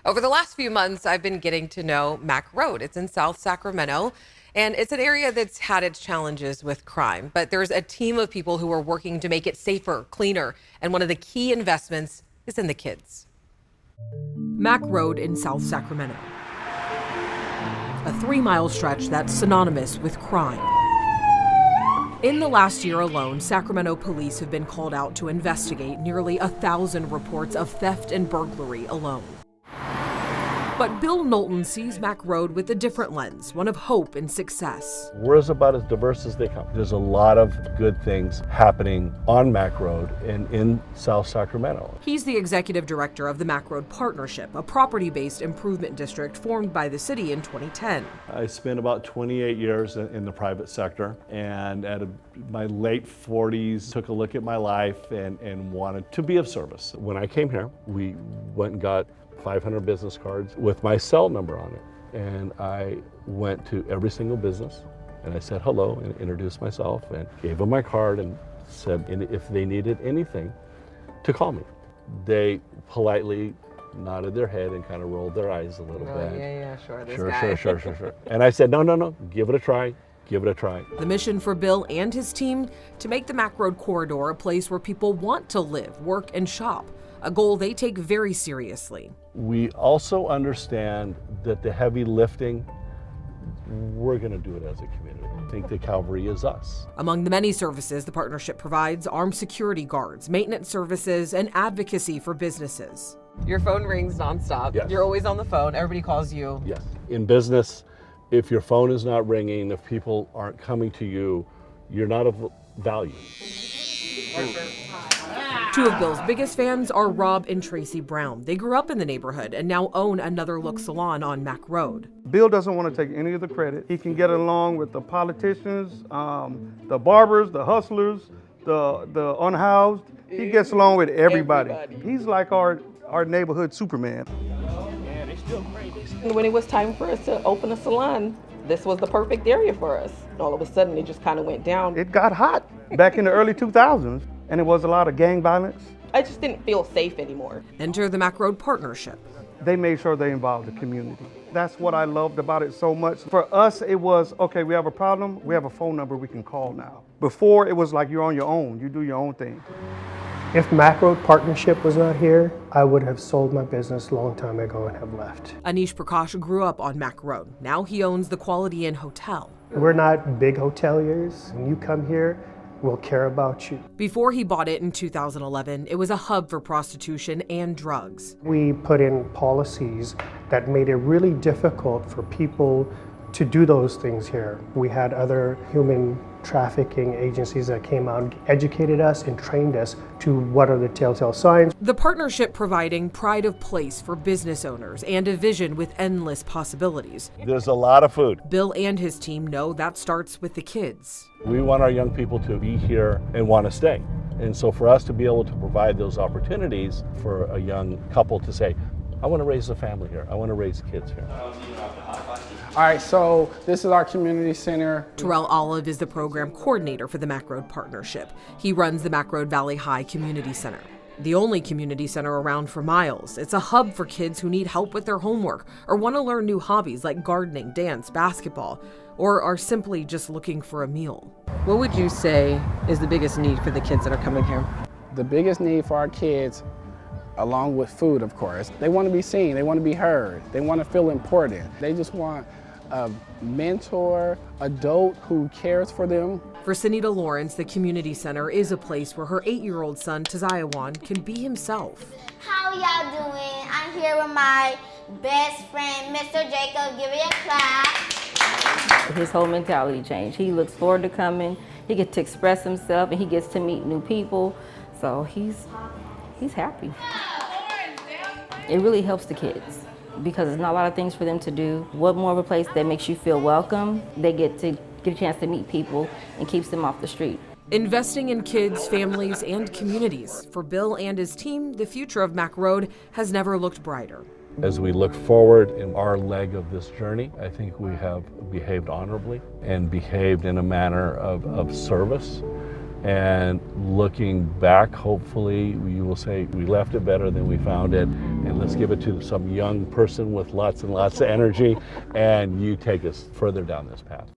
Over the last few months, I've been getting to know Mack Road. It's in South Sacramento, and it's an area that's had its challenges with crime. But there's a team of people who are working to make it safer, cleaner, and one of the key investments is in the kids. Mack Road in South Sacramento, a 3-mile stretch that's synonymous with crime. In the last year alone, Sacramento police have been called out to investigate nearly 1,000 reports of theft and burglary alone. But Bill Knowlton sees Mack Road with a different lens, one of hope and success. We're about as diverse as they come. There's a lot of good things happening on Mack Road and in South Sacramento. He's the executive director of the Mack Road Partnership, a property-based improvement district formed by the city in 2010. I spent about 28 years in the private sector, and at my late 40s, took a look at my life and wanted to be of service. When I came here, we went and got 500 business cards with my cell number on it. And I went to every single business and I said hello and introduced myself and gave them my card and said if they needed anything to call me. They politely nodded their head and kind of rolled their eyes a little bit. Yeah, sure. Sure. And I said, no, give it a try. Give it a try. The mission for Bill and his team, to make the Mack Road corridor a place where people want to live, work, and shop, a goal they take very seriously. We also understand that the heavy lifting, we're going to do it as a community. I think the Calvary is us. Among the many services the partnership provides, armed security guards, maintenance services, and advocacy for businesses. Your phone rings nonstop. Yes. You're always on the phone. Everybody calls you. Yes. In business, if your phone is not ringing, if people aren't coming to you, you're not of value. Two of Bill's biggest fans are Rob and Tracy Brown. They grew up in the neighborhood and now own Another Look salon on Mack Road. Bill doesn't want to take any of the credit. He can get along with the politicians, the barbers, the hustlers, the unhoused. He gets along with everybody. He's like our neighborhood Superman. When it was time for us to open a salon, this was the perfect area for us. All of a sudden, it just kind of went down. It got hot back in the early 2000s, and it was a lot of gang violence. I just didn't feel safe anymore. Enter the Mack Road Partnership. They made sure they involved the community. That's what I loved about it so much. For us, it was, okay, we have a problem, we have a phone number we can call now. Before, it was like you're on your own, you do your own thing. If Mack Road Partnership was not here, I would have sold my business a long time ago and have left. Anish Prakash grew up on Mack Road. Now he owns the Quality Inn Hotel. We're not big hoteliers. When you come here, we'll care about you. Before he bought it in 2011, it was a hub for prostitution and drugs. We put in policies that made it really difficult for people to do those things here. We had other human trafficking agencies that came out and educated us and trained us to what are the telltale signs. The partnership providing pride of place for business owners and a vision with endless possibilities. There's a lot of food. Bill and his team know that starts with the kids. We want our young people to be here and want to stay. And so for us to be able to provide those opportunities for a young couple to say, I want to raise a family here. I want to raise kids here. All right, so this is our community center. Terrell Olive is the program coordinator for the Mack Road Partnership. He runs the Mack Road Valley High Community Center, the only community center around for miles. It's a hub for kids who need help with their homework or want to learn new hobbies like gardening, dance, basketball, or are simply just looking for a meal. What would you say is the biggest need for the kids that are coming here? The biggest need for our kids, along with food, of course, they want to be seen, they want to be heard, they want to feel important. They just want a mentor, adult who cares for them. For Sunita Lawrence, the community center is a place where her 8-year-old son, Taziawan, can be himself. How y'all doing? I'm here with my best friend, Mr. Jacob. Give it a clap. His whole mentality changed. He looks forward to coming. He gets to express himself and he gets to meet new people. So he's happy. It really helps the kids because there's not a lot of things for them to do. What more of a place that makes you feel welcome? They get a chance to meet people and keeps them off the street. Investing in kids, families, and communities. For Bill and his team, the future of Mack Road has never looked brighter. As we look forward in our leg of this journey, I think we have behaved honorably and behaved in a manner of service And looking back, hopefully you will say we left it better than we found it, and let's give it to some young person with lots and lots of energy, and you take us further down this path.